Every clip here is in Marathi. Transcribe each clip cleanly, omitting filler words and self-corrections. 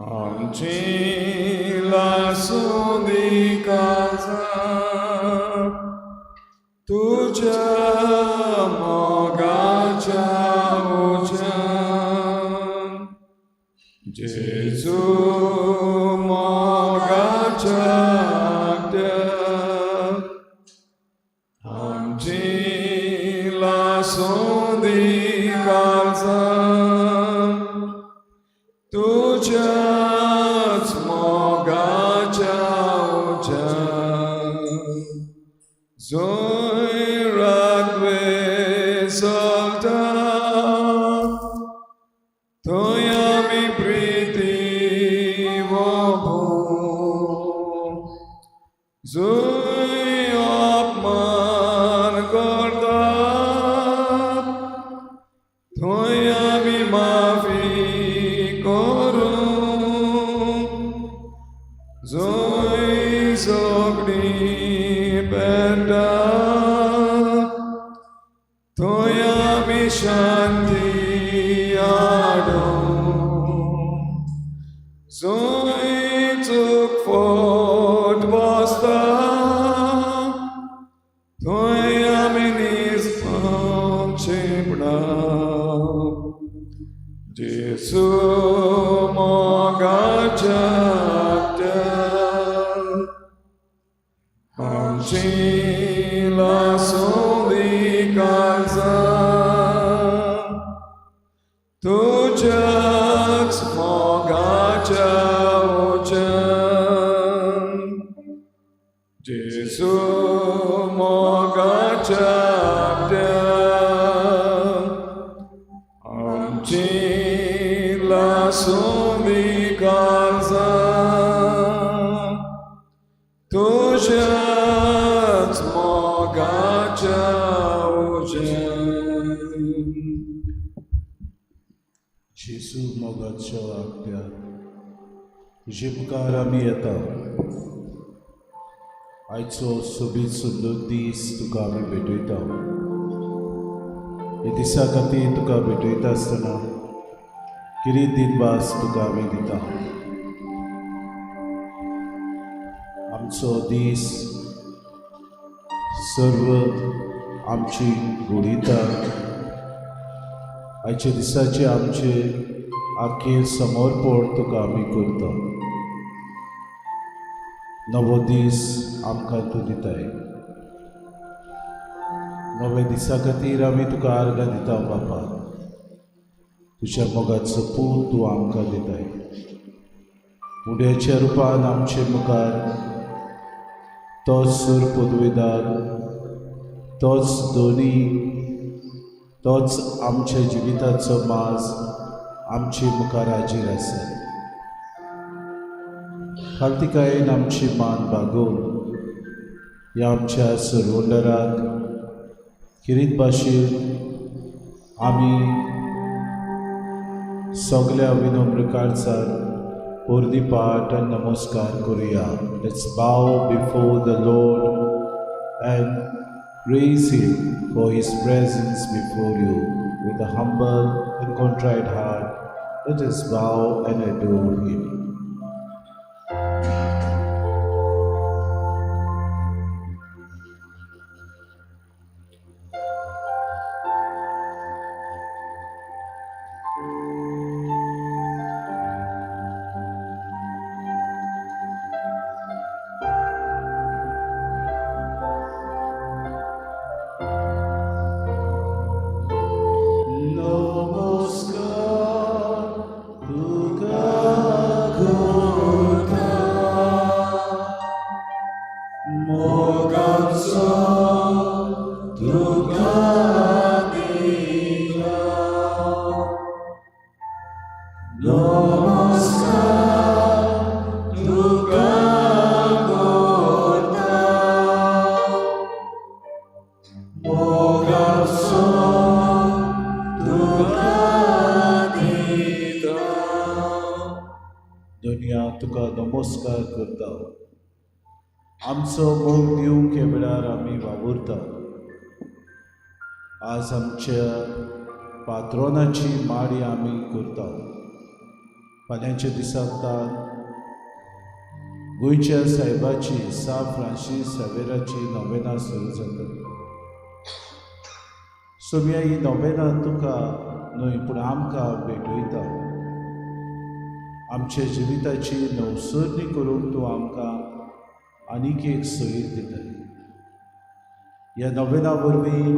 आमची लासुदी काळजा तुझ्या मोगाच्या ओझ्यान जेजू मोगाच्या आग्यान आमची लासुदी काळजा तुझ्याच मोगाच्या ओझ्यान जंय रागवे चलता थंय आमी प्रिती वोबू जंय अपमान करता थंय आमी माफी जंय सगळीं पेटा थंय आमी शांती हाडूं जंय चूक फोट बसता थंय आमी निस्पक शिपडा जेजू मोगाच्या आमची लासुदी काळजा तुझ्याच मोगाच्या ओझ्यान जेजू मोगाच्या आमची लासुदी काळजा तुझ्याच मोगाच्या ओझ्यान जेजू मोगाच्या आग्या तुजे मुखार आमी येता आयचो सोबीत सुंदर दीस तुका आमी भेटयता हे दिसा खातीर तुका भेटयता आसतना किरीत दिनवास तुका आमी दिता आमचो दीस सर्व आमची घोडीता आयच्या दिसाचे आमचे आखेर समर्पण तुका आमी करता नवो दीस आमकां तूं दिताय नवे दिसा खातीर आमी तुका आर्गां दिता बापा तुज्या मोगाचो पूत तूं आमकां दिताय उड्याच्या रुपान आमचे मुखार तोच सूर पदवेदार तोच धोनी तोच आमच्या जिविताचो माज आमचे मुखार हाजीर आसा खालतिकायेन आमची मान बागोवन ह्या आमच्या सरवंडराक किरीत भाशेन आमी सगळ्या विनम्र काळजान पोरदी पाठ आनी नमस्कार करुया. Let's bow before the Lord and praise Him for His presence before you. With a humble and contrite heart, let us bow and adore Him. दुनिया तुका नमस्कार करता आमचो मोग दिवंक हे वेळार आमी वावुरता आज आमच्या पात्रोनाची माडी आमी करता फाल्यांच्या दिसाक गोंयच्या साहेबाची सा फ्रांसीस सावेराची नोवेना सुरू जाता. सोम्या ही नोवेना तुका न्हय पूण आमकां भेटयता. आमच्या जिविताची नवसरणी करूंक तूं आमकां आनीक एक सोयीक दिता. ह्या नोवेना वरवीं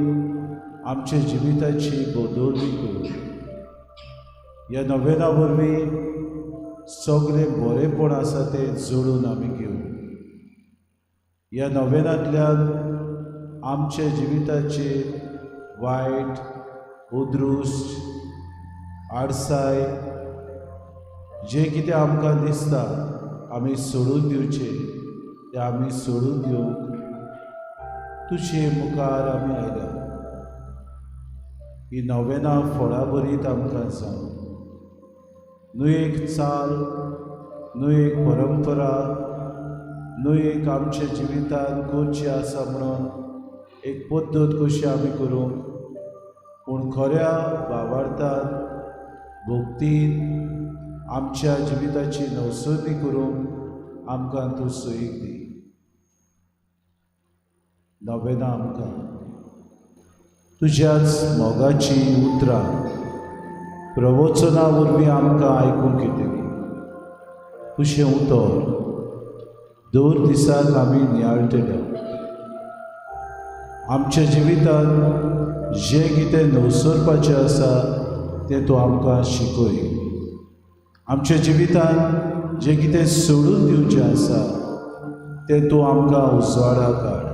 आमच्या जिविताची बदोवणी कर. ह्या नोवेना वरवीं सगळें बरेंपण आसा तें जोडून आमी घेवं. ह्या नोवेनांतल्यान आमच्या जिविताचेर वायट, उद्रुश्ट, आडसाय जें कितें आमकां दिसता आमी सोडून दिवचें तें आमी सोडून दिवंक तुजे मुखार आमी आयल्या. ही नोवेना फळां बरीत आमकां जावं. न्हय एक चाल, न्हय एक परंपरा, न्हय एक आमच्या जिवितांत करची आसा म्हणून एक पद्दत कशी आमी करूंक, पूण खऱ्या भावार्थान भक्तीन आमच्या जिविताची नवसरणी करूंक आमकां तूं सोयीक दी. नोवेना आमकां तुज्याच मोगाची उतरां प्रवचना वरवीं आमकां आयकूंक येतली. तुजें उतर दर दिसाक आमी नियाळटले. आमच्या जिवितांत जें कितें नवसरपाचें आसा तें तूं आमकां शिकय. आमच्या जिवितांत जें कितें सोडून दिवचें आसा तें तूं आमकां उजवाडाक हाड.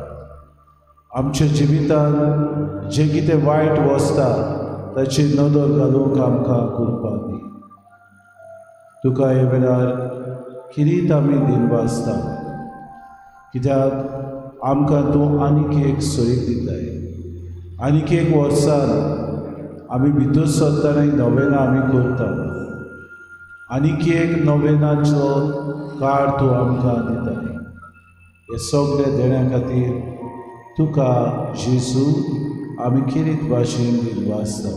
आमच्या जिवितांत जें कितें वायट वसता ताची नदर घालूंक आमकां कृपा दी. तुका हे वेळार खिरीत आमी दिनवासता, कित्याक आमकां तूं आनीक एक सोयीक दिताय. आनीक एक वर्सान आमी भितर सरतना नोवेना आमी करता. आनीक एक नोवेनाचो काळ तूं आमकां दिताय. हे सगळे देण्या खातीर तुका जेजू आमी खिरीत भाशेन दिनवासता.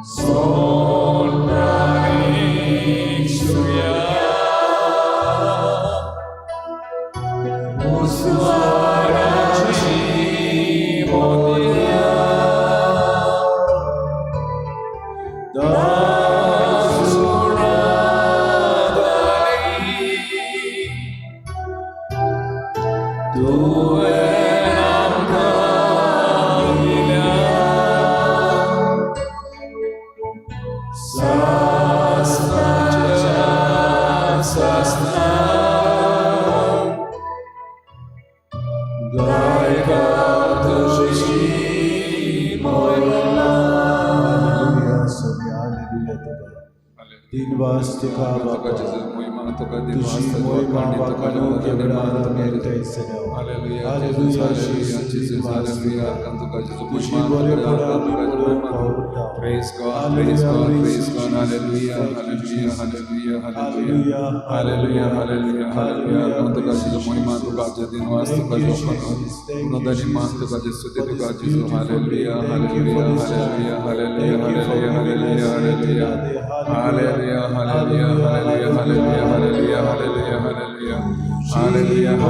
So हालेलुया स्वामी हालेलुया तुका दिन वास तुका बापा तुझी महिमा वाखाणू केवढा नेता इसराव हालेलुया Jesus हालेलुया तुझी बोले पडा Praise God, praise God, praise God, hallelujah, hallelujah, hallelujah, hallelujah, hallelujah, hallelujah, hallelujah. Quanto que Jesus महिमा तो काज दिन वास्तव का जो पनो उन्नति मान तो काज स्तुति तो काज जो hallelujah, hallelujah, hallelujah, hallelujah, hallelujah, hallelujah, hallelujah, hallelujah, hallelujah, hallelujah, hallelujah, hallelujah, hallelujah, hallelujah, hallelujah.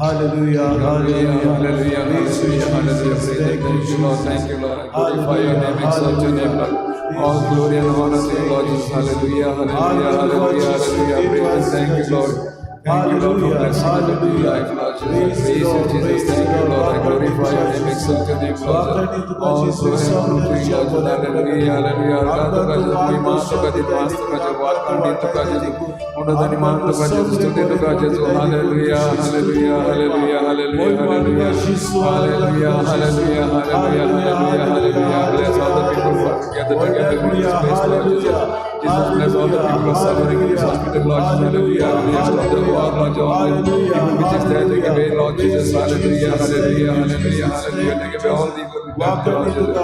Hallelujah, hallelujah, hallelujah, hallelujah, hallelujah. Thank you, Lord. Thank you, Lord. I glorify your name, exalt your name, Lord. All glory and honor to you, Lord Jesus. Hallelujah, hallelujah, hallelujah, hallelujah. Praise and thank you, Lord. Thank you, Lord, for blessing us with new life, Lord Jesus. Praise you, Jesus. Thank you, Lord. I glorify your name, exalt your name, Lord. All glory and honor to you, Lord. Hallelujah, hallelujah. Rata ka jis महिमा तो का दिन वास्तव का जो वाकांडी तो का जो उन्नति मान तो का जो स्तुति तो का जो hallelujah hallelujah hallelujah hallelujah hallelujah hallelujah hallelujah hallelujah hallelujah bless all the people who are together in this place, Lord Jesus. Jesus, bless all the people who are suffering in this hospital, Lord Jesus. Hallelujah. Bless all the war, Lord Jesus. Even which is there, take away, Lord Jesus. Hallelujah, hallelujah, hallelujah, hallelujah. Take away all the evil with them, Lord Jesus.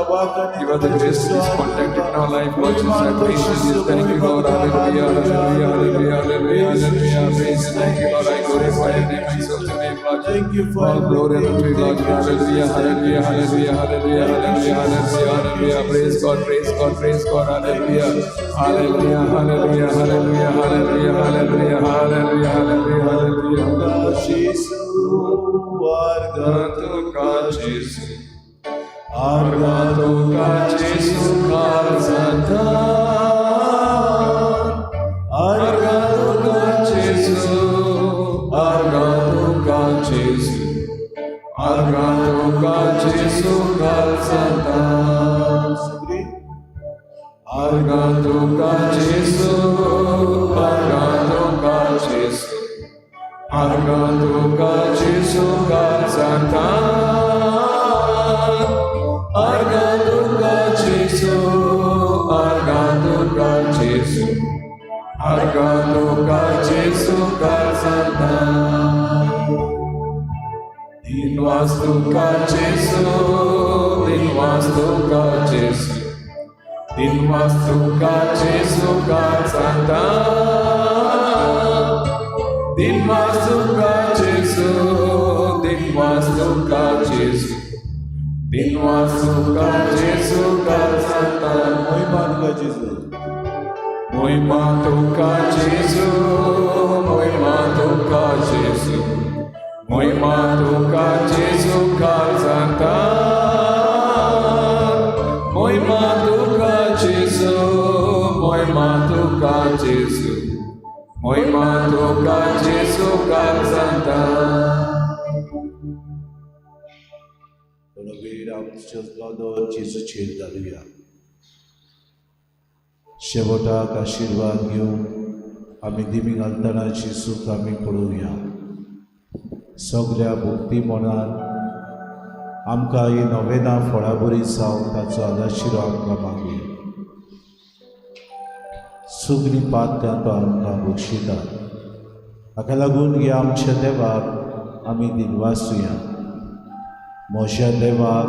Give us the grace to be contented in our life, Lord Jesus. I praise you, Jesus. Thank you, Lord. Hallelujah, hallelujah, hallelujah, hallelujah, hallelujah. Praise you. Thank you, Lord. I glorify your name. I exalt your name, Lord. Thank you for all glory and honor to you, Lord. Hallelujah, hallelujah, hallelujah, hallelujah, hallelujah, hallelujah, hallelujah. Praise God, praise God, praise God. Hallelujah, hallelujah, hallelujah, hallelujah, hallelujah, hallelujah, hallelujah, hallelujah, hallelujah. Jesus, Argato ka Jesus, Argato ka Jesus, Karzata. Argato ka Jesus, Argato ka Jesus, Argato ka Jesus, Karzata. Argato ka Jesus, Argato ka Jesus, Argato ka Jesus, Karzata. Argato ka Jesus, Argato ka Jesus, Argato ka Jesus, Karzata. Din vastu ka Jesus, din vastu ka Jesus, din vastu ka Jesus, Karzata. Din vastu ka Jesus, din vastu ka Jesus, दिनवा सुका जेसु कालसंता महिमा तुका जेजू महिमा तुका जेसु महिमा तुका जेसु महिमा तुका जेसु कालसंता महिमा तुका जेसु महिमा तुका जेसु महिमा तुका जेसु कालसंता वेळ आमच्या लादोन जेजूचेर घालुया शेवटाक आशिर्वाद घेवन आमी दिमी घालतना जेजूक आमी पळोवया सगळ्या भक्ती मनान आमकां ही नवेना फळां बरी जावन ताचो आदाशिरो आमकां मागुया सगळीं पात्रां तो आमकां बक्षिता हाका लागून ह्या आमच्या देवाक आमी दिनवासुया मोशा देवाक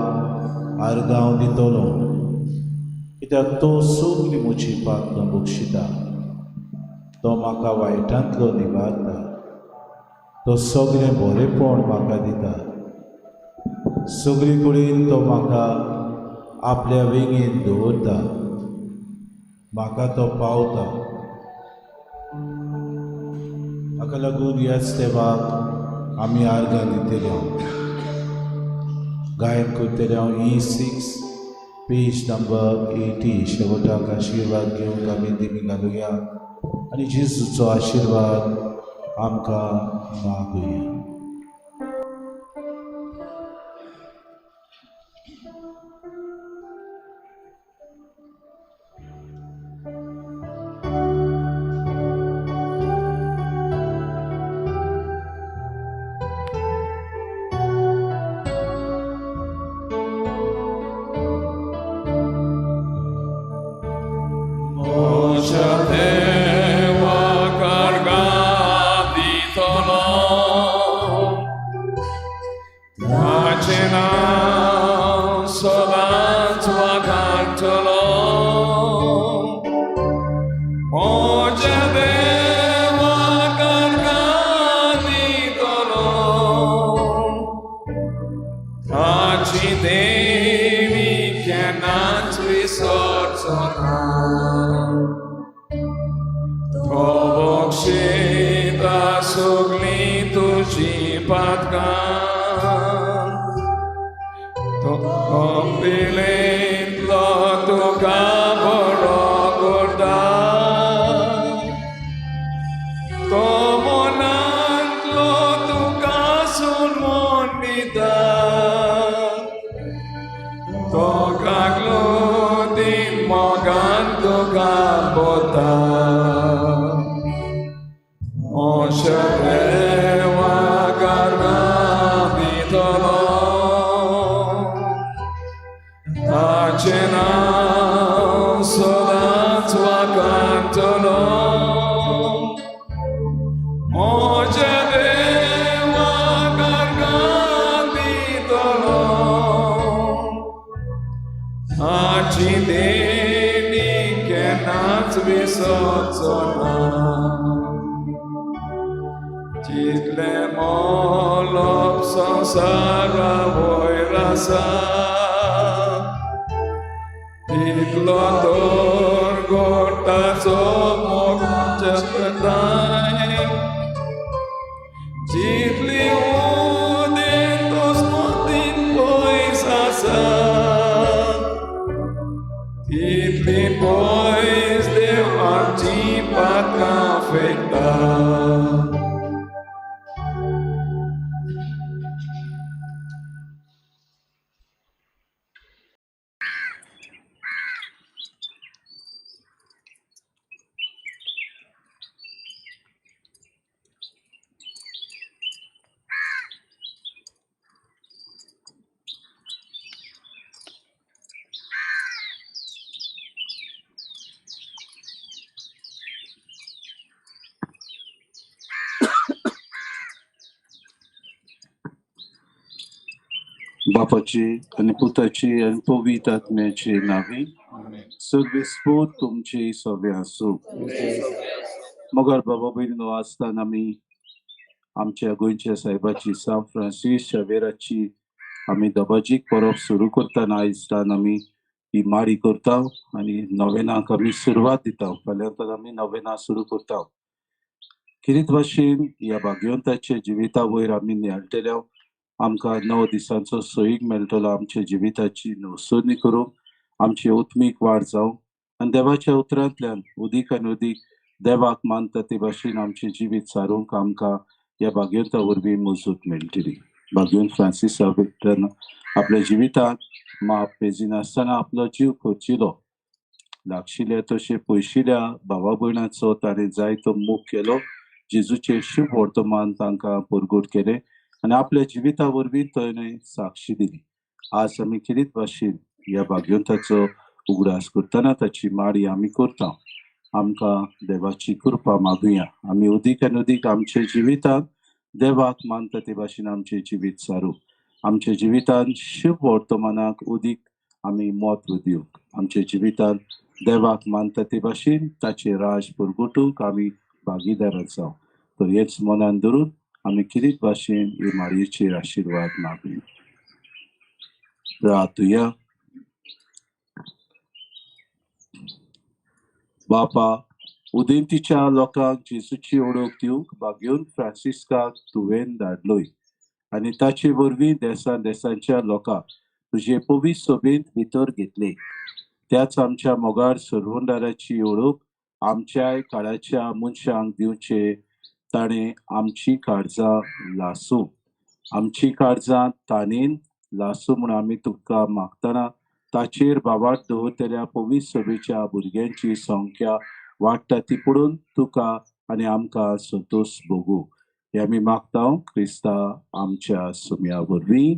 आर्गांव दितलो कित्याक तो सगळीं म्हजी पात्रां बक्षिता तो म्हाका वायटांतलो निवारता तो सगळें बरेंपण म्हाका दिता सगळे कडेन तो म्हाका आपल्या वेगेन दवरता म्हाका तो पावता हाका लागून ह्याच देवाक आमी आर्गां दितले गायन करतले हांव E6 पेज नंबर 80 शेवटाक आशिर्वाद घेवंक आमी दिमी घालुया आनी जेजूचो आशिर्वाद आमकां मागुया बापाची आणि पुताची आणि पवित्र आत्म्याची नावी सगळे स्फोट तुमची सगळे आसूं मोगाळ बाबा भयणीनो आसतना आमी आमच्या गोंयच्या साहेबाची सांत फ्रांसीस शावेराची आमी दबाजीक परब सुरू करतना आयजच्यान आमी ही माडी करता आनी नोवेनाक आमी सुरवात दिता. फाल्यांतल्यान आमी नोवेना सुरू करता. किरीत भाशेन ह्या भाग्यवंताच्या जिविता वयर आमी नियाळटल्या आमकां 9 दिसांचो सैग मेळटलो आमच्या जिविताची नवसोनी करूंक, आमची ओत्मीक वाड जावंक आनी देवाच्या उतरांतल्यान उदीक आनी उदीक देवाक मानता ते भाशेन आमचें जिवीत सारूंक आमकां ह्या भाग्यवंता वरवीं मजत मेळटली. भाग्यवंत फ्रांसीस सावेत्रान आपल्या जिवितांत माप पेजिनासतना आपलो जीव खर्चिलो. लागशिल्ल्या तशें पयशिल्ल्या भावा भयणांचो ताणें जायतो मोग केलो. जेजूचें शुभ वर्तमान तांकां परगट केलें आनी आपल्या जिविता वरवीं ताणें साक्षी दिली. आज आमी किरीत भाशेन ह्या भाग्यवंताचो उगडास करतना ताची माडी आमी करता. आमकां देवाची कृपा मागुया. आमी उदीक आनी उदीक आमच्या जिवितांत देवाक मानता ते भाशेन आमचें जिवीत सारूंक, आमच्या जिवितांत शुभ वर्तमानाक उदीक आमी म्हत्व दिवंक, आमच्या जिवितांत देवाक मानता ते भाशेन ताचें राज परगटूंक आमी भागीदार जावं. तर हेच मनान धरून आमी किरीत भाशेन हे माडयेचेर आशिर्वाद मागुया. प्रार्थुया. बापा, उदेंतीच्या लोकांक जेजूची ओळख दिवंक भाग्यवंत फ्रांसिस्काक तुवें धाडलोय आनी ताचे वरवीं देसा देसांच्या लोकांक तुजे पवित्र सोबेंत भितर घेतले. त्याच आमच्या मोगार सर्वंडाराची ओळख आमच्याय काळाच्या मनशांक दिवचे ताणें आमची काळजां लासूं, आमची काळजां ताणेन लासूं म्हूण आमी तुका मागतना ताचेर भावार्थ दवरतल्या पवित्र सभेच्या भुरग्यांची संख्या वाडटा ती पळोवन तुका आनी आमकां संतोश भोगू. हे आमी मागता क्रिस्ता आमच्या सुम्या वरवीं.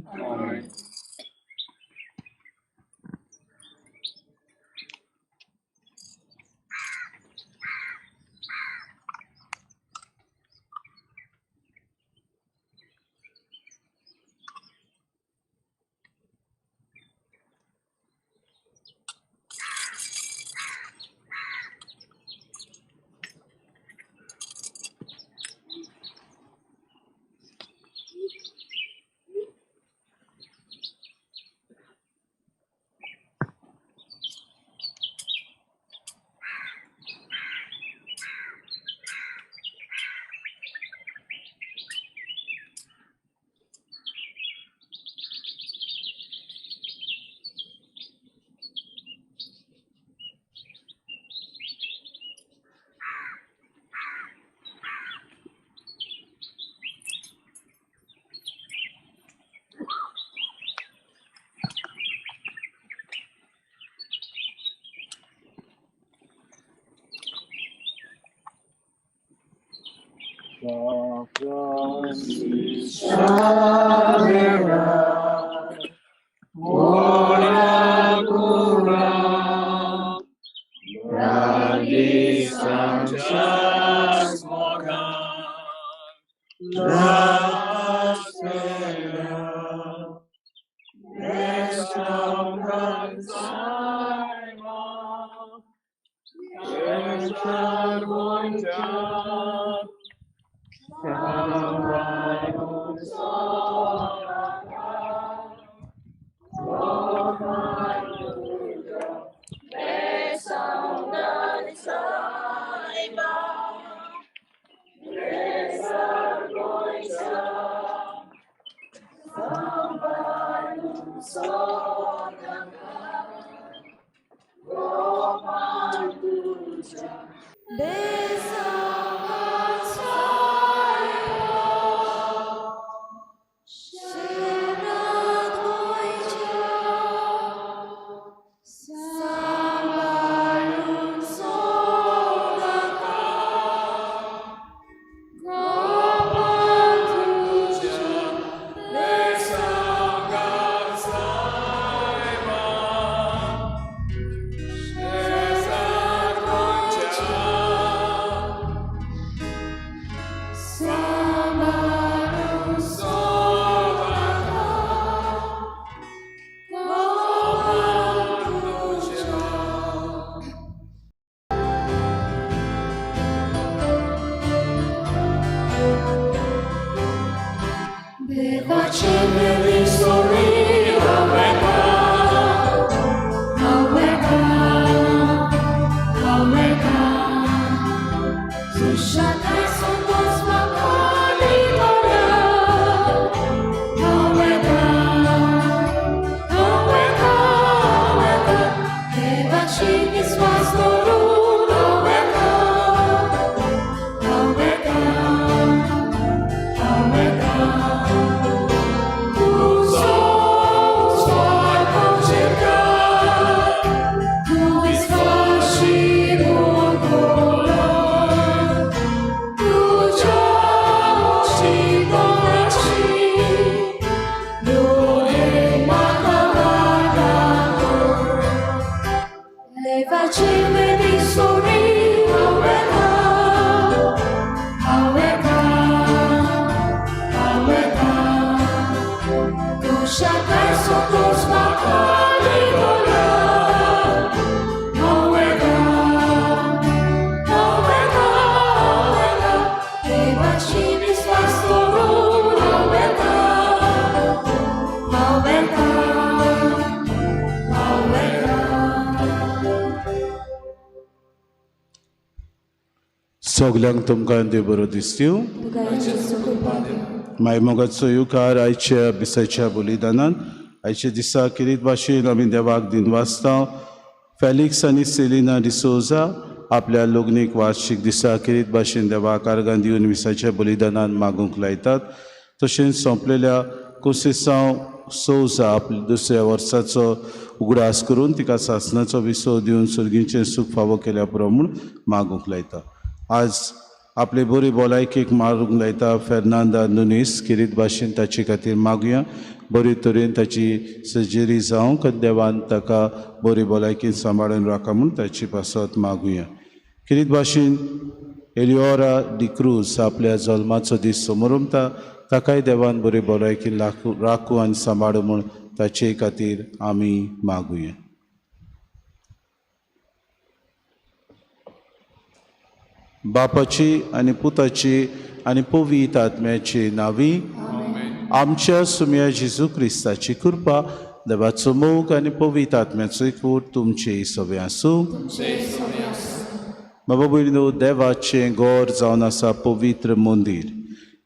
सगल्यांक तुमकां देव बरो दीस दिवं. मायमोगाचो युकार आयच्या बिसाच्या बलिदानान आयच्या दिसा किरीत भाशेन आमी देवाक दिन वाचता. फॅलिक्स आनी सेलिना डिसोजा आपल्या लग्नीक वार्षिक दिसा किरीत भाशेन देवाक आर्गां दिवन विसाच्या बलिदानान मागूंक लायतात. तशेंच सोंपलेल्या कोसेसांव सौजा आपल्या दुसऱ्या वर्साचो उगडास करून तिका सासणाचो विसो दिवन सुर्गीचें सूख फावो केल्या पुरो म्हूण मागूंक लायता. आज आपले बरी भलायकेक मारूंक लायता फेर्नांदा नुनीस. किरीत भाशेन ताचे खातीर मागुया. बरे तरेन ताची सर्जरी जावंक देवान ताका बरी भलायकेन सांबाळून राखा म्हूण ताची पासत मागुया. किरीत भाशेन एलिओरा डिक्रूज आपल्या जल्माचो दीस समोर उमता. ताकाय देवान बरे भलायकेन राखूं आनी सांबाळू म्हूण ताचे खातीर आमी मागुया. बापाची आनी पुताची आनी पवित्र आत्म्याची नावी आमच्या सुम्या जेजू क्रिस्ताची कृपा देवाचो मोग आनी पवित्र आत्म्याचो एकवट तुमचे सगळे आसूं. बाबा भयणीनो, देवाचें घोर जावन आसा पवित्र मंदीर.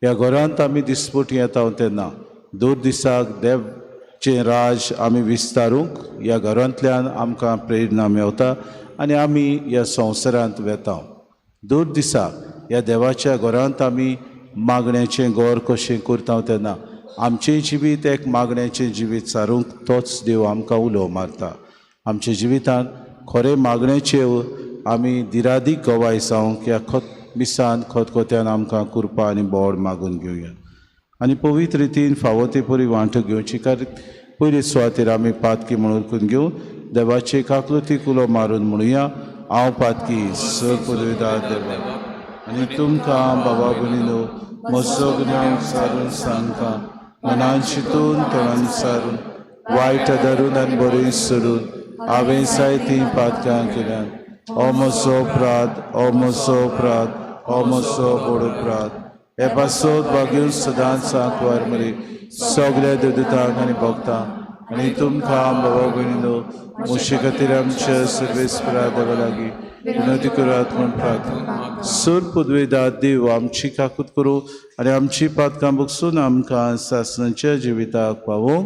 ह्या घरांत आमी दिसपट येता तेन्ना दोर दिसाक देवचें राज आमी विस्तारूंक ह्या घरांतल्यान आमकां प्रेरणा मेवता आनी आमी ह्या संवसारांत वेता. दोर दिसा ह्या देवाच्या घरांत आमी मागण्याचें घोर कशें करता तेन्ना आमचें जिवीत एक मागण्याचें जिवीत सारूंक तोच देव आमकां उलो मारता. आमच्या जिवितांत खरें मागण्याचें आमी दिरादीक गवाय जावंक ह्या मिसान खतखत्यान आमकां कृपा आनी बोड मागून घेवया आनी पवित्र रितीन फावो ते परी वांटो घेवची. कारण पयले सुवातेर आमी पातकी म्हणून करून घेवं. देवाचे काकलुतीक उलो मारून म्हणुया. हांव पातकी सर पदवीदार देवा आनी तुमकां बाबा भयणीनो म्हजो गुन्यांव सारून सांगता. मनान चिंतून तोंडान सारून वायट धरून आनी बरें सोडून हांवें जायतीं पातकां केल्यान. हो म्हजो अपराध, हो म्हजो अपराध, हो म्हजो व्हड अपराध. हे पासत भाग्यून सदांच सांकवार मरे सगळ्या देवदूतांक आनी भक्तांक आनी तुमकां बाबा भयणीनो म्हजे खातीर आमच्या सर्वेस्परा देवा लागीं विनंती करात म्हूण प्रार्थना. सर पदवेदार देव आमची काकूत करूं आनी आमची पातकां बगसून आमकां सासणाच्या जिविताक पावो.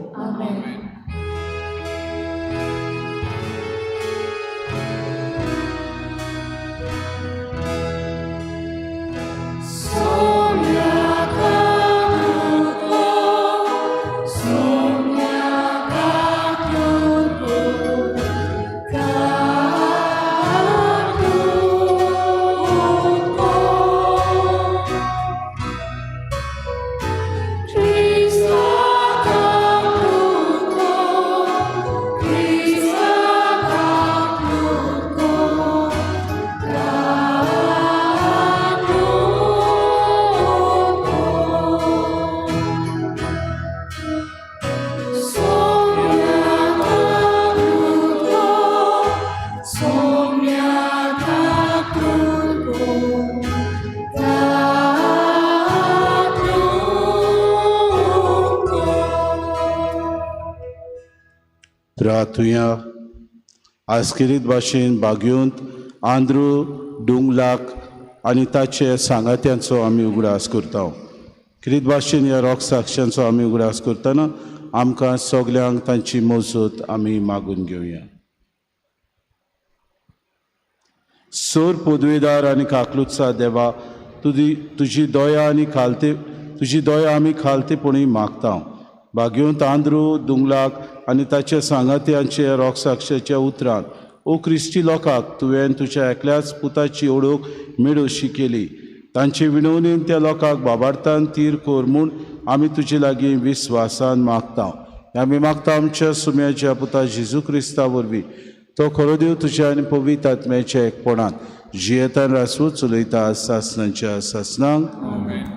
प्रार्थुया. आस्किरीत भाशेन बागयुंत आंध्रू डुंगलाक आनी ताचे सांगात्यांचो आमी उगडास करता. किरीत भाशेन ह्या रॉक साक्षांचो आमी उगडास करतना आमकां सगल्यांक तांची मजत आमी मागून घेवया. सोर पदवेदार आनी काकलुतसा देवा, तुजी दया आमी खालतेपणी मागता. बागयुंत आंध्रू डुंगलाक आनी ताच्या सांगात्यांचे रॉक साक्षाच्या उतरांत ओ क्रिस्टी लोकांक तुवें तुज्या एकल्याच पुताची ओळख मेळोशी केली. तांचे विणवणेन त्या लोकांक बाबार्थान तीर कोर म्हूण आमी तुजे लागीं विस्वासान मागता. आमी मागता आमच्या सुम्याच्या पुता जेजू क्रिस्ता वरवीं तो खरो देव तुज्या आनी पवित्र आत्म्याच्या एकपणात जियेतान रासूच चलयता सासणांच्या सासणांक. Amen.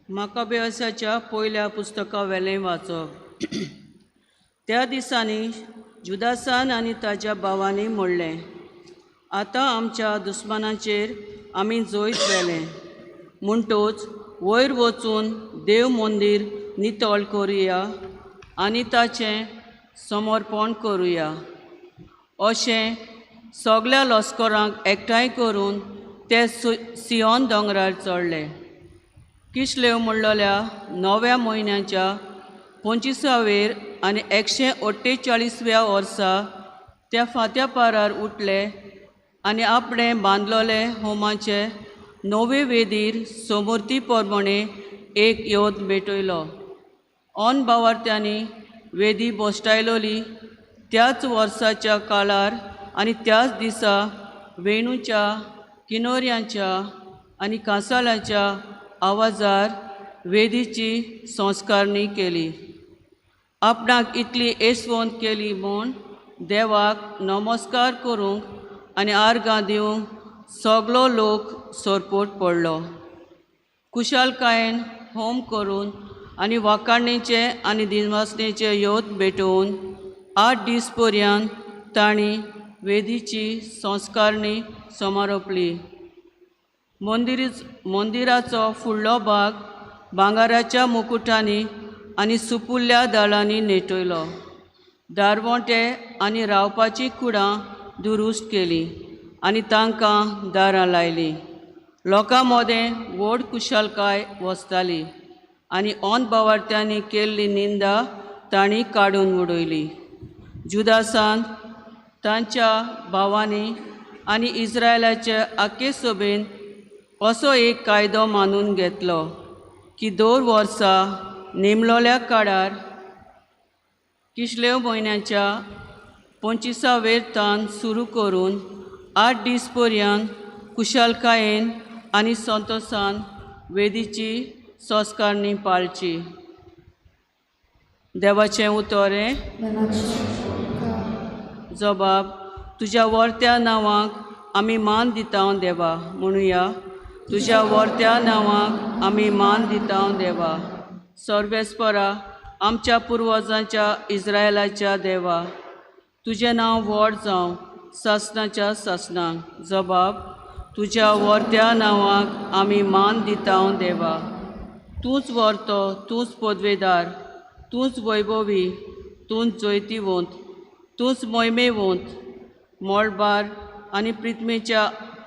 माकाबेवासाच्या पयल्या पुस्तका वेलें वाचप. त्या दिसांनी जुदासान आनी ताच्या भावांनी म्हणलें, आतां आमच्या दुस्मानांचेर आमी जोयत वेलें. म्हणटूच वयर वचून देव मंदीर नितळ करुया आनी ताचें समर्पण करुया. अशें सगळ्या लस्करांक एकठांय करून ते सियोन दोंगरार चडले. किशलेव म्हणलेल्या 9व्या म्हयन्याच्या 25वेर आनी 148व्या वर्सा त्या फांत्या पारार उठले आनी आपणें बांदलोले होमाचे 9वे वेदीर समृती प्रमाणे एक योद भेटयलो. ऑन भावार्थ्यांनी वेदी बोश्टायलोली. त्याच वर्साच्या काळार आनी त्याच दिसा वेणूच्या, किनोऱ्यांच्या आनी कांसाळ्यांच्या आवाजार वेदीची संस्कारणी केली. आपणाक इतली येसवण केली म्हूण देवाक नमस्कार करूंक आनी आर्गां दिवंक सगळो लोक सोरपोट पडलो. कुशालकायेन होम करून आनी वाकाणणेचे आनी दिनवासनेचे योद भेटोवन 8 दीस पर्यंत तांणी वेदीची संस्कारणी समारोपली. मंदिराचो फुडलो भाग भांगाराच्या मुकुटांनी आनी सुपुल्ल्या दाळांनी नेटयलो. दारवोटे आनी रावपाची कुडां दुरुस्त केली आनी तांकां दारां लायलीं. लोकां मदें व्हड कुशलकाय वचताली आनी ऑन भावार्थ्यांनी केल्ली निंदा तांणी काडून उडयली. जुदासान तांच्या भावांनी आनी इस्रायलाच्या आख्खे सभेन असो एक कायदो मानून घेतलो की 2 वर्सां नेमलोल्या काळार किशलेव म्हयन्याच्या 25वेर तान सुरू करून 8 दीस पर्यंत कुशलकायेन आनी संतोशान वेदीची संस्कारणी पाळची. देवाचें उतोरें. जबाब. तुज्या वर्त्या नांवाक आमी मान दिता देवा. म्हणुया, तुज्या वर्त्या नांवाक आमी मान दिता देवा. सर्वेस्परा, आमच्या पुर्वजांच्या इस्रायलाच्या देवा, तुजें नांव व्हड जावं सासणाच्या सासणांक. जबाब. तुज्या वर्त्या नांवाक आमी मान दिता देवा. तूंच वर्तो, तूंच पदवेदार, तूंच वैभवी, तूंच जैतिवंत, तूंच मोहिमेवंत. मोळबार आनी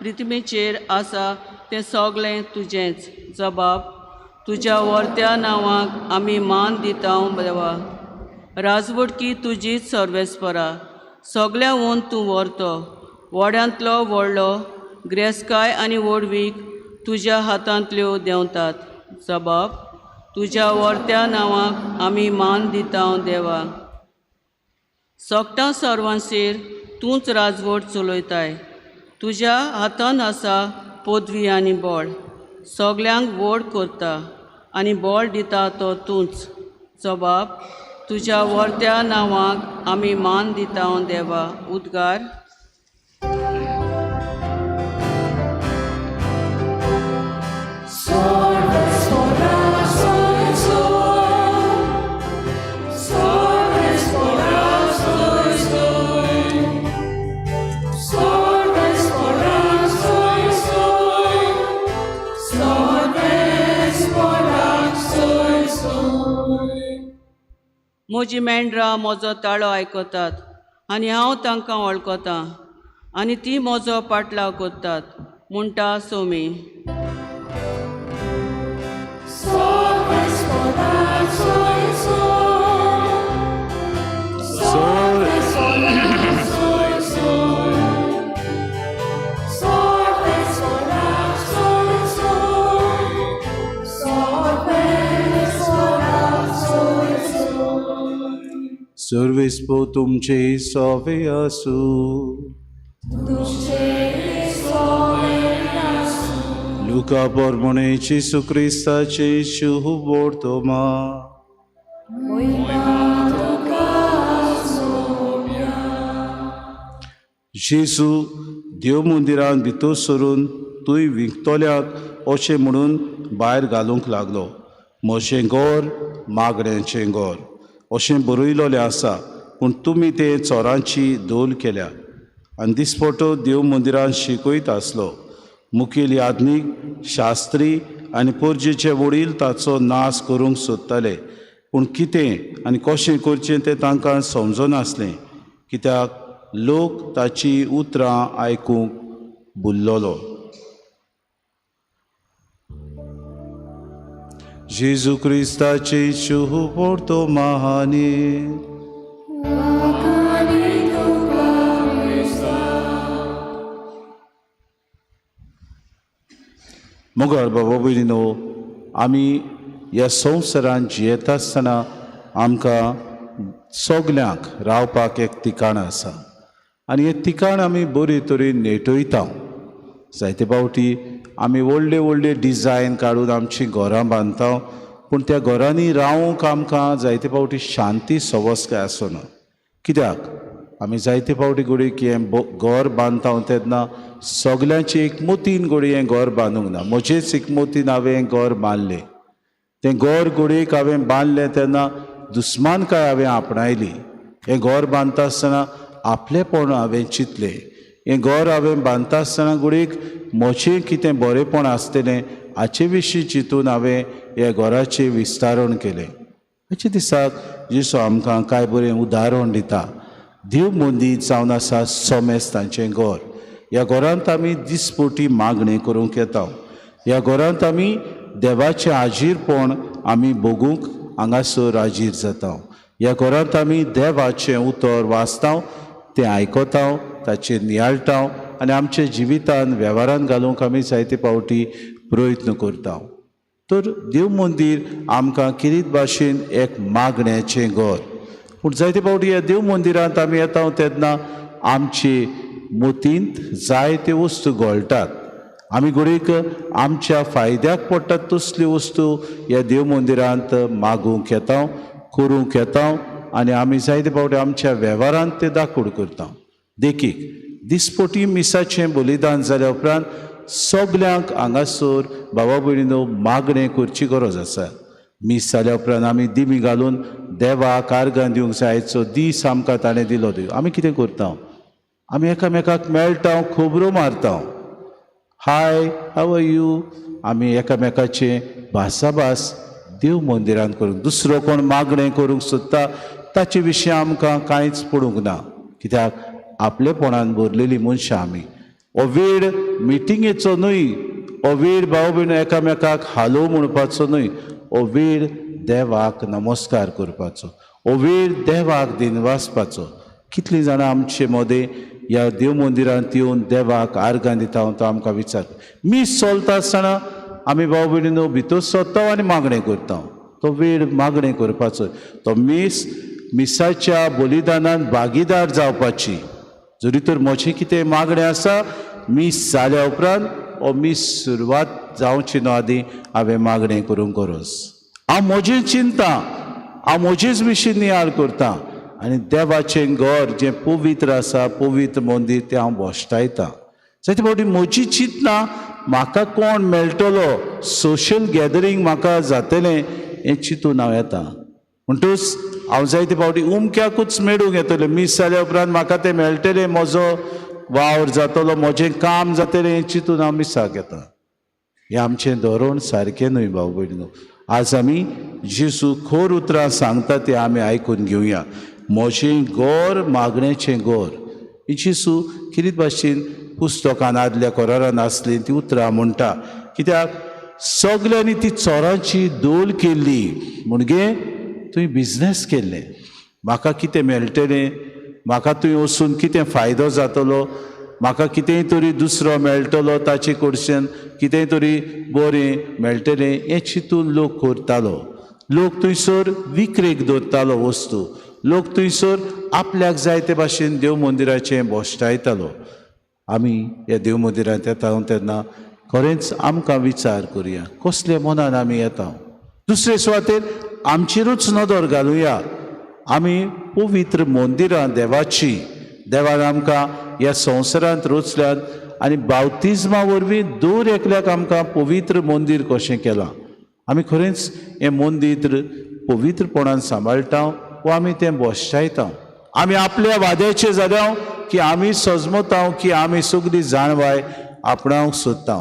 पृथ्वीचेर आसा तें सगळें तुजेंच. जबाब. तुज्या वर्त्या नांवाक आमी मान दिता देवा. राजवटकी तुजीच सर्वेस्परा. सगळ्याहून तूं व्हरतो. व्हड्यांतलो व्हडलो, ग्रेस्काय आनी व्हडवीक तुज्या हातांतल्यो देंवतात. जबाब. तुज्या वर्त्या नांवाक आमी मान दिता देवा. सोगटां सर्वांचेर तूंच राजवट चलयताय. तुज्या हातान आसा पदवी आनी बळ. सगळ्यांक व्हड करता आनी बळ दिता तो तूंच. जबाब. तुज्या वर्त्या नांवाक आमी मान दिता देवा. उद्गार. म्हजी मेंढरां म्हजो ताळो आयकतात आनी हांव तांकां वळखतां आनी ती म्हजो पाटलाव करतात. म्हणटा सोमी. सर्वेस्पो तुमचे सोवे आसूं. तुझे तुका पोरमोणे जेसू क्रिस्ताचे शुभ वर्तमा जेसू देव मंदिरांत भितर सरून तुय विकतोल्याक अशें म्हणून भायर घालूंक लागलो. म्हजें गोर मागण्यांचें गोर अशें बरयलोलें आसा, पूण तुमी तें चोरांची दोल केल्या. आनी दिसपटो देव मंदिरांत शिकयत आसलो. मुखेल याज्ञीक, शास्त्री आनी पोरजेचे वडील ताचो नाश करूंक सोदताले, पूण कितें आनी कशें करचें तें तांकां समजनासलें, कित्याक लोक ताची उतरां आयकूंक भुल्लोलो. जेजू क्रिस्ताचे शुभ वर्तमा मोगाळ बाबा भयणीनो, आमी ह्या संवसारांत जियेता आसतना आमकां सगल्यांक रावपाक एक ठिकाण आसा आनी हें ठिकाण आमी बरे तरेन नेटयता. जायते फावटी आमी व्हडले व्हडले डिजायन काडून आमचीं घरां बांदता, पूण त्या घरांनी रावूंक आमकां जायते फावटी शांती सवस्काय आसना. कित्याक आमी जायते फावटी घडये हें घर बांदता तेन्ना सगल्यांची एकमतीन घडये हें घर बांदूंक ना. म्हजेच एकमतीन हांवें हें घर बांदलें. तें घर घडयेक हांवें बांदलें तेन्ना दुस्मानकाय हांवें आपणायली. हें घर बांदता आसतना आपलेपण हांवें चिंतलें. हें घर हांवें बांदता आसतना घडयेक म्हजें कितें बरेंपण आसतलें हाचे विशीं चिंतून हांवें ह्या घराचें विस्तारण केलें. हाचे दिसाक जेसू आमकां कांय बरें उदाहरण दिता. देव मंदीर जावन आसा सोमेस्तांचें घर. ह्या घरांत आमी दिसपोटी मागणी करूंक येता. ह्या घरांत आमी देवाचें हाजीरपण आमी भोगूंक हांगासर हाजीर जाता. ह्या घरांत आमी देवाचें उतर वाचता, तें आयकता, ताचेर नियाळटा आनी आमच्या जिवितान वेव्हारांत घालूंक आमी जायते फावटी प्रयत्न करता. तर देव मंदीर आमकां किरीत भाशेन एक मागण्याचें घर. पूण जायते फावटी ह्या देव मंदिरांत आमी येता तेन्ना आमचे मतींत जायते वस्तू घोळटात. आमी घडयेक आमच्या फायद्याक पडटात तसल्यो वस्तू ह्या देव मंदिरांत मागूंक येता, करूंक येता आनी आमी जायते फावटी आमच्या वेव्हारांत ते दाखोड करता. देखीक दिसपोटी मिसाचें बलिदान जाल्या उपरांत सगल्यांक हांगासर भावा भयणीनो मागणें करची गरज आसा. मीस जाल्या उपरांत आमी दिमी घालून देवाक आर्गां दिवंक जाय. आयचो दीस आमकां ताणें दिलो. आमी कितें करता? आमी एकामेकाक मेळटा, खबरो मारता. हाय, हाव आर यू? आमी एकामेकाचें भासाभास देव मंदिरांत करूंक. दुसरो कोण मागणें करूंक सोदता ताचे विशीं आमकां कांयच पडूंक ना, कित्याक आपलेपणान भरलेलीं मनशां आमी. हो वेळ मिटिंगेचो न्हय, हो वेळ भाव भयण एकामेकाक हालो म्हणपाचो न्हय, हो वेळ देवाक नमस्कार करपाचो, हो वेळ देवाक दिनवासपाचो. कितलीं जाणां आमचे मदें ह्या देव मंदिरांत येवन देवाक आर्गां दिता तो आमकां विचार. मीस चलता आसतना आमी भाव भयणीनो भितर सरता आनी मागणें करता. तो वेळ मागणें करपाचो. तो मिसाच्या बलिदानांत भागीदार जावपाची. जरी तर म्हजें कितें मागणें आसा, मीस जाल्या उपरांत हो मीस सुरवात जावची न्हू आदीं हांवें मागणें करूंक गरज. हांव म्हजें चिंता, हांव म्हजेच विशीं नियाळ करतां आनी देवाचें घर जें पवित्र आसा, पवित्र मंदीर तें हांव भोश्टायतां. जायते फावटी म्हजी चिंतना म्हाका कोण मेळटलो, सोशल गॅदरींग म्हाका जातलें हें चिंतून हांव येता. म्हणटूच हांव जायते फावटी उमक्याकूच मेळूंक येतलें. मीस जाल्या उपरांत म्हाका तें मेळटलें, म्हजो वावर जातलो, म्हजें काम जातलें हें चिंतून हांव मिसाक येता. हें आमचें धोरण सारकें न्हय भाव भयणीनो. आज आमी जेसू खोर उतरां सांगता तें आमी आयकून घेवया. म्हजें घर मागणेचें घर. जेसू कितें भाशेन पुस्तकान आदल्या कोरारान आसलीं तीं उतरां म्हणटा. कित्याक सगल्यांनी ती चोरांची दोल केल्ली. म्हणजे तुवें बिजनेस केल्लें, म्हाका कितें मेळटलें, म्हाका थंय वचून कितें फायदो जातलो, म्हाका कितेंय तरी दुसरो मेळटलो, ताचे कडच्यान कितेंय तरी बरें मेळटलें हें चिंतून लोक करतालो. लोक थंयसर विक्रेक दवरतालो वस्तू. लोक थंयसर आपल्याक जाय ते भाशेन देव मंदिराचें भोश्टायतालो. आमी ह्या देव मंदिरांत येता तेन्ना खरेंच आमकां विचार करुया कसले मनान आमी येता. दुसरे सुवातेर आमचेरूच नदर घालुया. आमी पवित्र मंदिरां देवाची, देवान आमकां ह्या संवसारांत रचल्यात आनी बावतिजमा वरवीं दर एकल्याक आमकां पवित्र मंदीर कशें केलां. आमी खरेंच हें मंदीर पवित्रपणान सांबाळटा वा आमी तें बोश्टायता. आमी आपल्या वाद्याचे जाल्या की आमी सजमता की आमी सगळीं जाणवाय आपणावंक सोदता.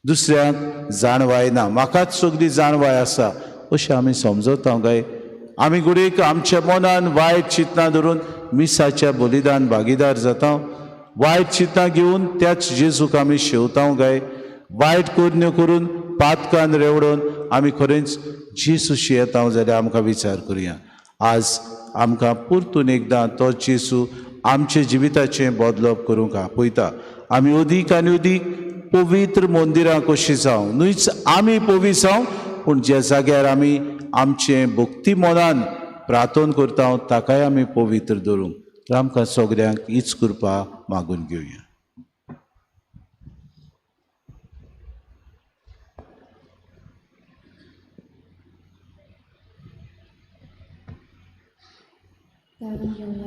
दुसऱ्यांक जाणवाय ना, म्हाकाच सगळी जाणवाय आसा अशें आमी समजता काय. आमी गुडेक आमच्या मनान वायट चिंतनां धरून मिसाच्या बलिदान भागीदार जाता. वायट चिंतनां घेवन त्याच जेजूक आमी शेवता काय. वायट कर्ण्यो करून पातकान रेवडोवन आमी खरेंच जेजूशी येता जाल्यार आमकां विचार करुया. आज आमकां परतून एकदां तो जेजू आमचे जिविताचें बदलप करूंक आपयता. आमी अदीक आनी अदीक पवित्र मंदिरां कशीं जावं. न्हूच आमी पवित्र जावं, पूण ज्या जाग्यार आमी आमचें भक्ती मनान प्रार्थना करता ताकाय आमी पवित्र दवरूंक. तर आमकां सगळ्यांक हीच कृपा मागून घेवया.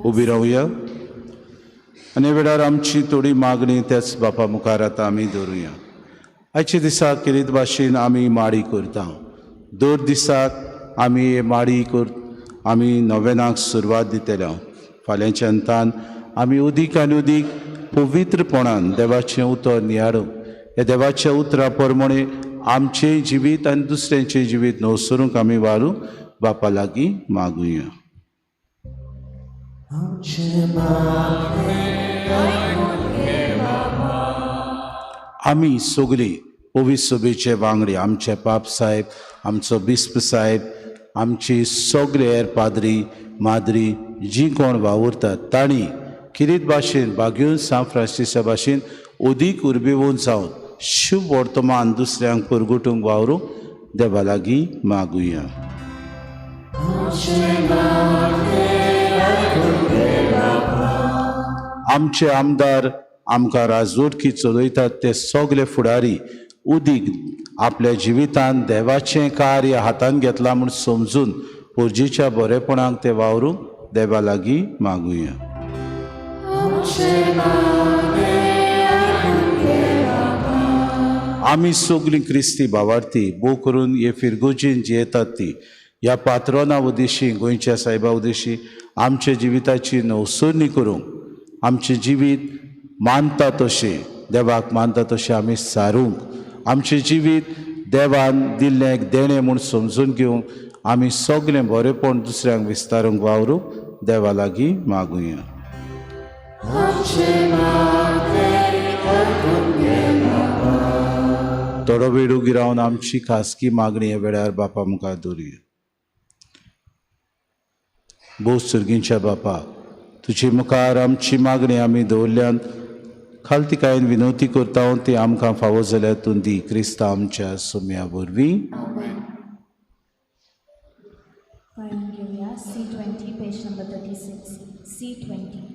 उबी रावया आनी वेळार आमची थोडी मागणी त्याच बापा मुखार आतां आमी दवरुया. आयच्या दिसा किरीत भाशेन आमी माडी करता. दर दिसाक आमी हे माडी आमी नोवेनाक सुरवात दितल्या. फाल्यांच्या अंतान आमी अदीक आनी अदीक पवित्रपणान देवाचें उतर नियाडूं. हे देवाच्या उतरा प्रमाणे आमचें जिवीत आनी दुसऱ्यांचें जिवीत न्हवसरूंक आमी वारूं बापा लागीं मागुया. आमी सगळीं पवित्र सभेचे वांगडी, आमचे पाप साहेब, आमचो बिस्प साहेब, आमची सगळे हेर पाद्री माद्री जीं कोण वावुरतात तांणी किरीत भाशेन बागेवन सान फ्रांसिसा भाशेन अदीक उर्बेवून जावन शुभ वर्तमान दुसऱ्यांक परगटूंक वावरूंक देवा लागीं मागुया. आमचे आमदार आमकां राजवटकी चलयतात ते सगळे फुडारी उदीक आपल्या जिवितांत देवाचें कार्य हातान घेतलां म्हूण समजून पोरजेच्या बरेपणाक ते वावरूंक देवा लागीं मागुया. आमी सगळीं क्रिस्ती भावार्थी भोव करून हे फिरगोजीन जी येतात ती ह्या पात्रोना उद्देशी गोंयच्या सायबा उद्देशी आमच्या जिविताची नवसरणी करूंक आमचें जिवीत मानता तशें देवाक मानता तशें आमी सारूंक आमचें जिवीत देवान दिल्लें एक देणें म्हूण समजून घेवंक आमी सगळें बरेपण दुसऱ्यांक विस्तारूंक वावरूंक देवा लागीं मागुया. थोडो वेळ उगी रावन आमची खासगी मागणी ह्या वेळार बापा मुखार दवरुया. भोव सर्गींच्या बापा, तुजे मुखार आमची मागणी आमी दवरल्यान खालतिकायेन विनवती करता ती आमकां फावो जाल्यार तूं दी. क्रिस्ता आमच्या सोम्या वरवीं. C20 page number 36 C20.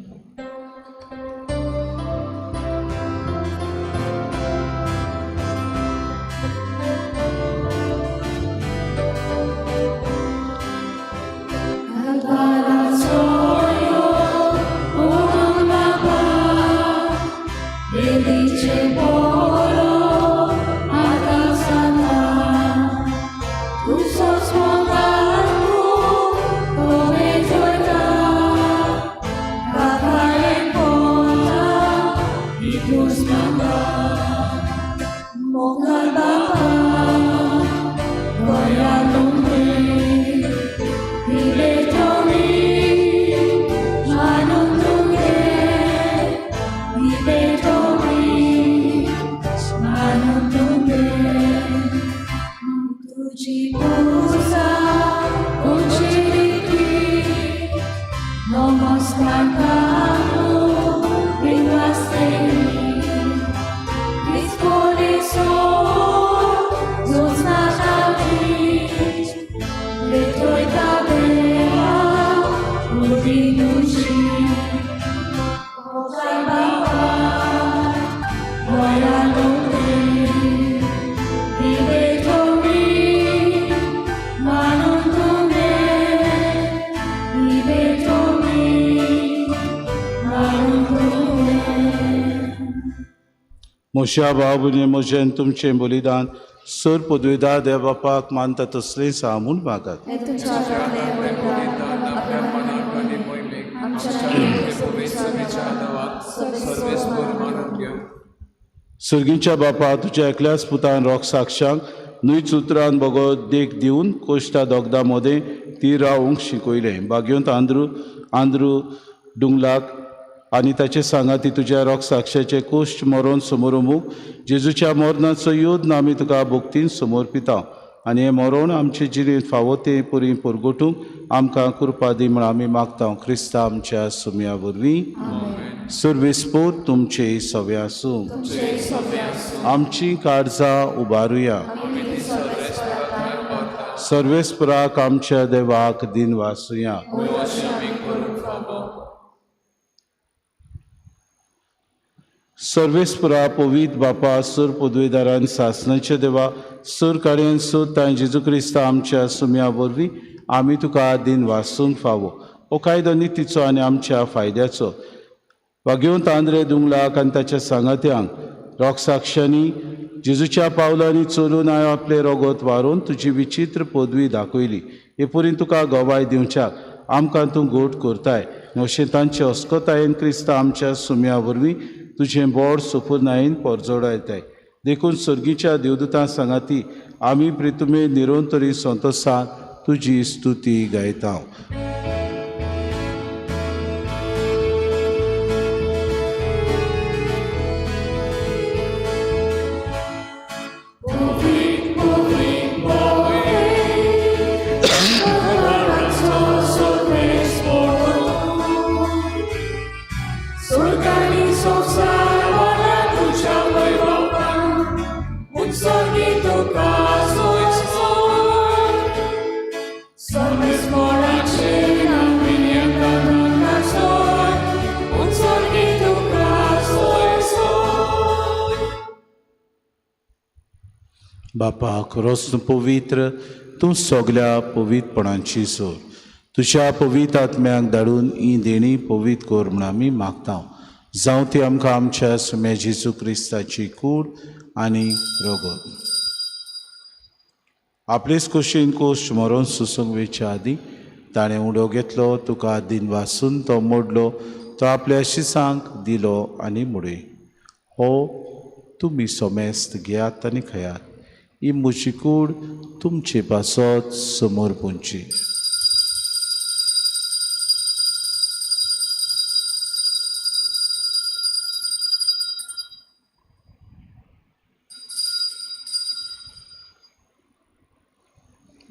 Baba, म्हज्या भाव भयणी म्हजें तुमचें बलिदान सर पदवीदार देव बापाक मानता तसलेंच आहा म्हूण मागात. सर्गीच्या बापा तुज्या एकल्याच पुतान रोग साक्षांक न्हूच उतरान बगो देख दिवन कोश्टा दोगदा मोदें ती रावंक शिकयलें. भाग्यवंत आंद्रू डुंगलाक आनी ताचे सांगाती तुज्या रोग साक्षाचे कोश्ट मरोन समोर जेजूच्या मरणाचो योद आमी तुका भोक्तीन समर्पिता आनी हें मरण आमचे जिणेंत फावो तें पुरी परगोटूंक आमकां कृपा दी म्हण आमी मागता. क्रिस्ता आमच्या सुम्या वरवीं सर्वेस्पोर तुमचे सव्या आसूं. आमची काळजां उबारुया. सर्वेस्पराक आमच्या देवाक दिन वासुया. सर्वेस्परा पवित बापा सर पदवीदारान सासणाच्या देवा सर कार्यान सोद तांय जेजू क्रिस्ता आमच्या सुम्या वरवीं आमी तुका दिन वासूंक फावो. हो कायदो नितीचो आनी आमच्या फायद्याचो. भाग्यवंत आंद्रे दुंगलाक आनी ताच्या सांगात्यांक रोग साक्षांनी जेजूच्या पावलांनी चलून हांवें आपले रगत वारून तुजी विचित्र पदवी दाखयली. हे परीन तुका गोवाय दिवच्याक आमकां तूं गोट करताय. अशें तांचे अस्कोतायेन क्रिस्ता आमच्या सुम्या वरवीं तुजें बोड सोपूर्णायेन परजोडायताय. देखून सर्गीच्या देवदूतां सांगाती आमी प्रितुमे निरंतरी संतोषान तुजी स्तुती गायता. बापा खरोच पवित्र तूं सगल्या पवित्रपणांची सोर. तुज्या पवित्र आत्म्याक धाडून ही देणी पवित्र कर म्हूण आमी मागता. जावं ती आमकां आमच्या सुम्या जेजू क्रिस्ताची कूड आनी रगत. आपलेच खोशेन कोश्ट मरोन सुसूंक वेच्या आदी ताणें उडो घेतलो. तुका दिन वासून तो मोडलो. तो आपल्या शिसांक दिलो आनी मुडय. हो तुमी सोमेस्त घेयात आनी खयात. ही म्हजी कूड तुमचे पासत समोर पोंची.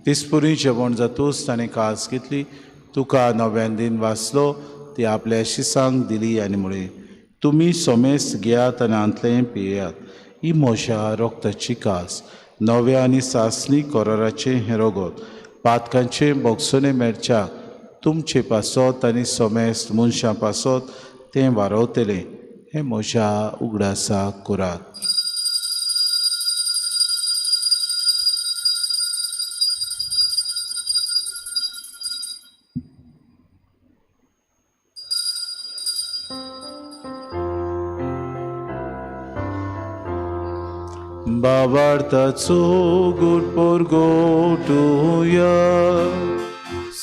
दिसपुरी जेवण जातूच ताणें कास घेतली. तुका नव्यान दिन वाचलो ती आपल्या शिसांक दिली आनी म्हळें तुमी सोमेस्त घेयात आनी आंतलें पियेयात. ही म्हज्या रोगताची कास. नव्या आनी सासणी कोराराचें हें रगत पातकांचे बोगसोने मेळच्याक तुमचे पासत आनी सोमेस्त मनशां पासत तें वारवतलें. हें म्हज्या उगडासाक करात. Bavartazo good porgotuya.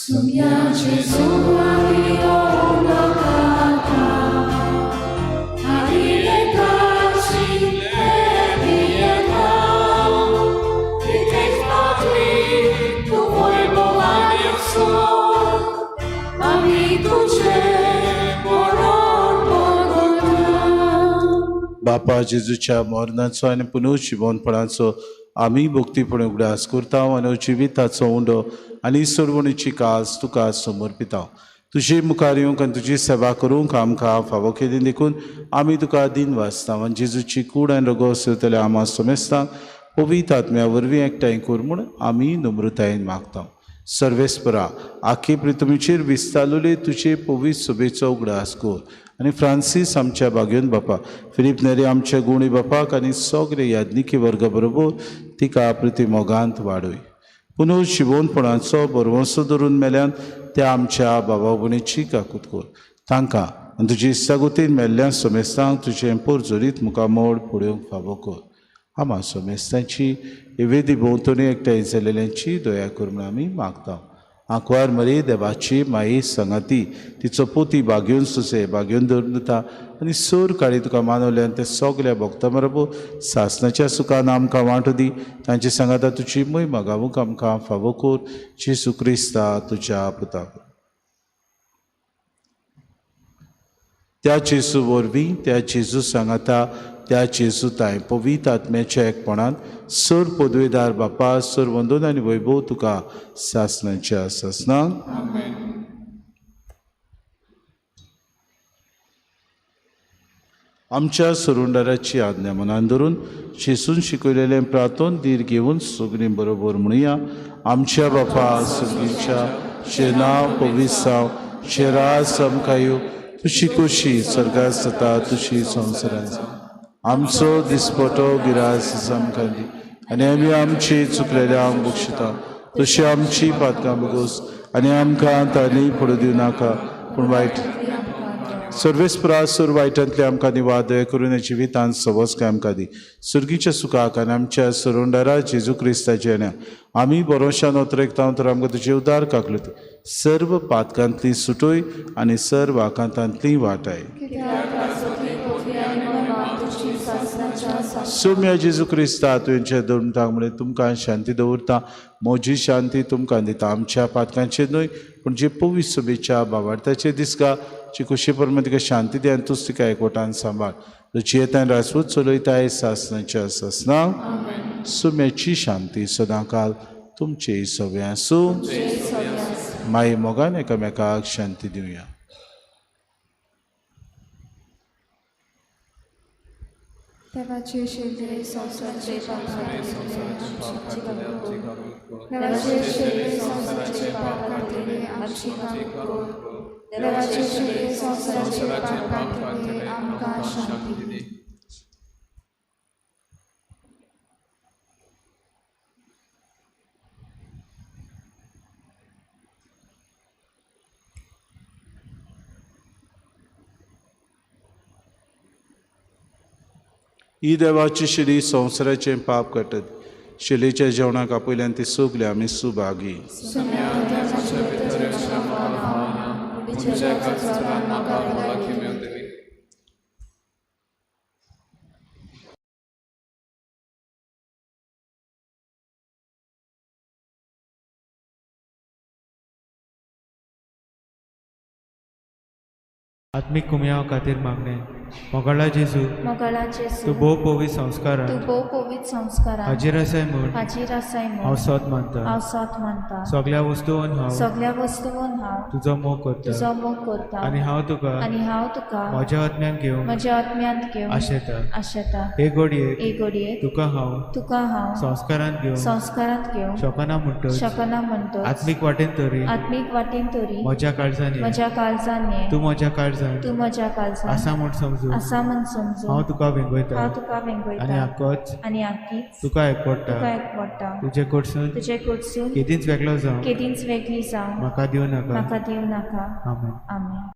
Sumia Gesù ariona canta, arietaci levietau, e te fatri tu voi bovani soc, ami tuce moron porgotuya. बापा जेजूच्या मरणाचो आनी पुनर्जीवनपणाचो आमी भक्तीपणे उगडास करता आनी जिविताचो उंडो आनी सोडवणीची कास तुका समर्पिता. तुजे मुखार येवंक आनी तुजी सेवा करूंक आमकां फावो केली. देखून आमी तुका दिन वाचता आनी जेजूची कूड आनी रगत सेवतले आमा सोमेस्तांक पवित्र आत्म्या वरवीं एकठांय कर म्हूण आमी नम्रतायेन मागता. सर्वेस्परा आख्खे पृथ्वीचेर विस्तारलेले तुजे पवित्र सभेचो उगडास कर आनी फ्रांसीस आमच्या भाग्यवंत बापा, फिलीप नेरे आमच्या गुणी बापाक आनी सगळे याज्ञिकी वर्गा बरोबर तिका प्रति मोगांत वाडय. पुनर्जीवनपणाचो बरवंसो धरून मेल्यान त्या आमच्या भावा भयणीची काकूत कर. तांकां आनी तुजी इस्सागुतीन मेल्ल्या सोमेस्तांक तुजें पोरजोरीत मुखामोड पळोवंक फावो कर. आमा सोमेस्तांची वेदी भोंवतणी एकठांय जालेल्यांची दया कर म्हूण आमी मागता. आंकवार मरी देवाची माई संगाती तिचो पोती बागेवन सुसे बागेवन धरून दिता आनी सोर काळी तुका मानवल्यान ते सगल्या भक्तां बरोबर सासणाच्या सुखान आमकां वांटो दी. तांचे सांगाता तुजी महिमा गावूंक आमकां फावो कर. जेसू क्रिस्ता तुज्या पुताक. त्या जेसू वरवीं त्या जेसू सांगाता त्या जेसू ताय पवित्र आत्म्याच्या एकपणान सर पदवेदार बापा सर वंदन आनी वैभव तुका सासणाच्या सासणांक. आमच्या सुरुंडाराची आज्ञा मनान धरून जेसून शिकयलेलें प्रार्थोन धीर घेवन सगळीं बरोबर म्हणुया. आमच्या बापा सगळींच्या जे नांव पवित्र जावं जे रास आमकां तुशी खोशी स्वर्गांत जाता तुशी संवसारांत जावं. आमचो दिसपटो गिरास आमकां दी आनी आमी आमची चुकलेल्यांक बक्षिता तशी आमची पातकां बगोस आनी आमकां तांणी पडू दिवं नाका पूण वायट सर्वेस्परासूर वायटांतले आमकां निवाद दया करून जिवितांत सवस्काय आमकां दी. सुर्गीच्या सुखाक आनी आमच्या सुरोंडारा जेजू क्रिस्ताच्या येण्या आमी बरोवशान ओतरेकता तर आमकां तुजे उदार काकलो सर्व पातकांतली सुटोय आनी सर्व आकांतांतली वाटाय. सोम्या जेजू क्रिस्ता तुवेंच्या दवरतां तुमकां शांती दवरता. म्हजी शांती तुमकां दिता. आमच्या पातकांचे न्हय पूण जे पवित्र सभेच्या भावार्थाचे दिसका जी खुशी परमे तिका शांती दी आनी तूंच तिका एकवटान सांबाळ. तुजी येतान राजपूत चलयताय सासणाच्या सासणांक. सोम्याची शांती सदांकाल तुमचे सगळ्यां आसूं. माये मोगान एकामेकाक शांती दिवया. देवाचे शेंद्रे संवसाराचे देवाचे शेंद्रे संवसाराचे पापांतले आमची कामकोर देवाचे शेंद्रे संवसाराचे पापांतले आमकां शांती दी. ही देवाची शिडी संवसाराचें पाप काडटात. शिलेच्या जेवणाक आपयल्यान ती सगले आमी सुभागी. आत्मिक कुमयाव खातीर मागणे. मोगाळा जेजू तूं भोव पवित्र संस्कारान हाजीर आसाय म्हूण हांव सत मानता. सगळ्या वस्तूंवन हांव तुजो मोग करता आनी हांव तुका म्हज्या आत्म्यांत घेवंक आशेता. हे घडयेक तुका हांव संस्कारांत घेवंक शकना म्हणटच आत्मीक वाटेन तरी म्हज्या काळजांनी तूं म्हज्या काळजांत आसा म्हूण समजून हांव तुका वेंगयता आनी आख्खीच तुका एकवडटा. तुजे कडसून केदींच वेगळी जावं म्हाका दिवं नाका. आमेन.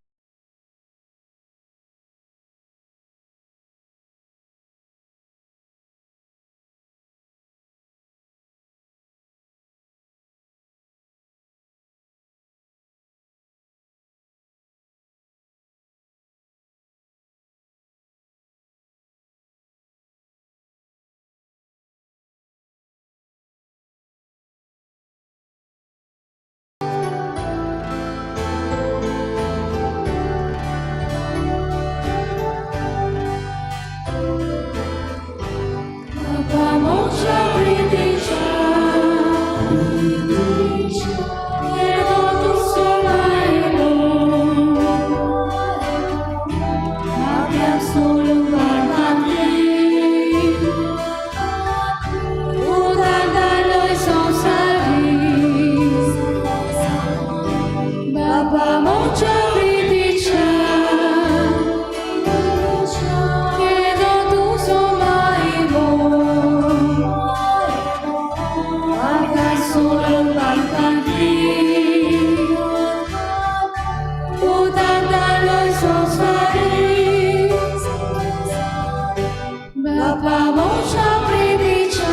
बापा मोठ्या प्रेमीच्या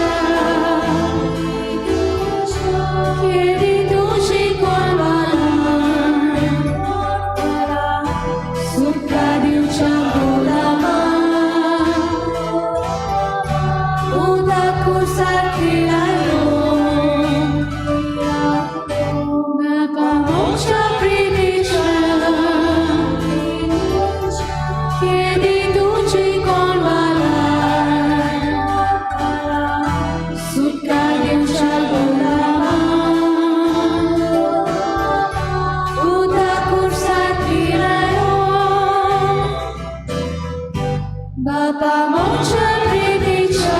केली तुझी कोणाला सुटका दिवच्या बोलामा उदा कुसा केलायो बापा मोठ्या प्रेमीच्या केली तुझी कोणाला सुटका दिवच्या बोलामा उदा कुसा केलायो बापा मोठ्या प्रेमीच्या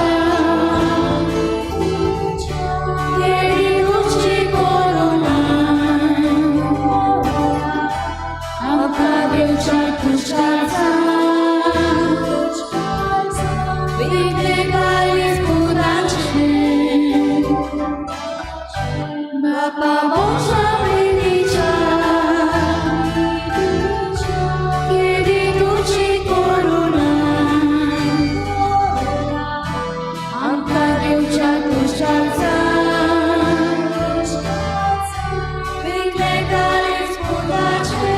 केली तुझी कोरोना आमका देवच्या कुशाचा वेगवेगळ्या फुलांचे बापा मोठ्या प्रेमीच्या केली तुझी कोरोना आमका देवच्या कुशाचा वेगवेगळ्या फुलांचे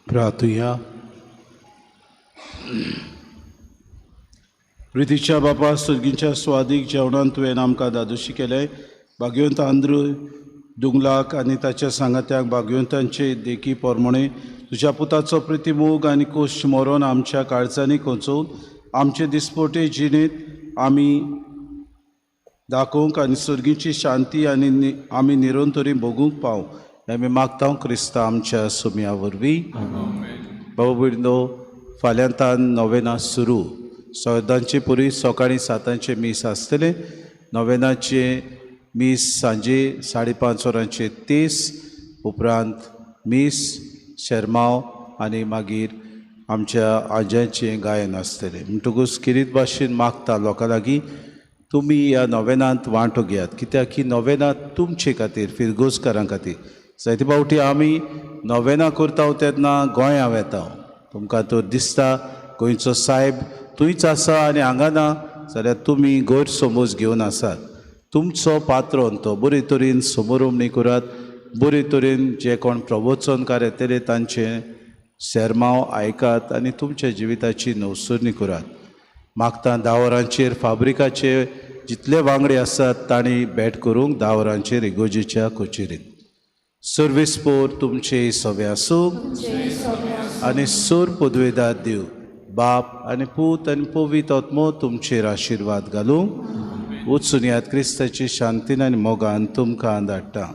प्रार्थुया. प्रितीच्या बापा सर्गीच्या स्वादीक जेवणान तुवें आमकां दादोशी केले. भाग्यवंत आंद्रू दुंगलाक आनी ताच्या सांगात्याक भाग्यवंतांचे देखी पोरमणे तुज्या पुताचो प्रतिमोग आनी कोश्ट मरोन आमच्या काळजांनी कोंचोवन आमचे दिसपोटे जिणेंत आमी दाखोवंक आनी सर्गीची शांती आनी आमी निरंतरी भोगूंक पाव आमी मागता क्रिस्ता आमच्या सुमया वरवीं. बाबा भयणो, फाल्यांतान नोवेना सुरू. सदांचे पुरी सकाळीं 7 मीस आसतले. नोवेनाचे मीस सांजे 5:30 वरांचेर तेस, उपरांत मीस, शर्माव आनी मागीर आमच्या आज्यांचें गायन आसतलें. म्हणटकूच किरीत भाशेन मागता लोकां लागीं तुमी ह्या नोवेनांत वांटो घेयात, कित्याक ही नोवेना तुमचे खातीर, फिरगोजकारां खातीर. जायते फावटी आमी नोवेना करता तेन्ना गोंयांत वेता. तुमकां तर दिसता गोंयचो साहेब थंयच आसा आनी हांगा ना, जाल्यार तुमी गैरसमज घेवन आसात. तुमचो पात्रोन तो बरे तरेन समोरमणी करात. बरे तरेन जे कोण प्रवचनकार येतले तांचे शर्माव आयकात आनी तुमच्या जिविताची नवसरणी करात. मागता 10 वरांचेर फाब्रिकाचे जितले वांगडी आसात तांणी भेट करूंक 10 वरांचेर इगोजेच्या कचेरीत. सर्वेस्पोर तुमचे सवे आसूं आनी सोर पदवेदार दिव बाप आनी पूत आनी पवित्र आत्मो तुमचेर आशिर्वाद घालूं. वचून यात क्रिस्ताची शांतीन आनी मोगान तुमकां धाडटा.